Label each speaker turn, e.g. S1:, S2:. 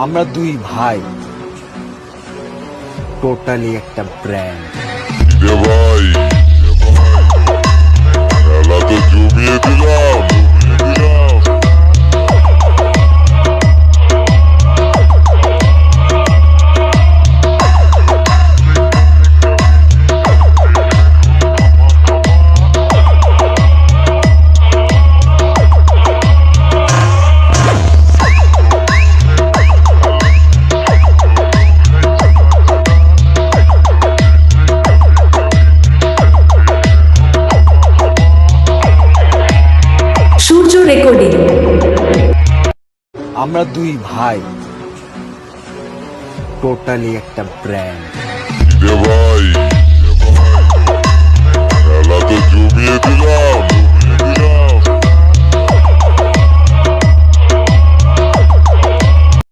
S1: আমরা দুই ভাই টোটালি একটা ব্র্যান্ড।
S2: রে ভাই, খেলা তো জমিয়ে দিলাম।
S3: সূর্য রেকর্ডিং।
S1: আমরা দুই ভাই টোটালি একটা ব্র্যান্ড।
S2: রে ভাই, খেলা তো জমিয়ে দিলাম।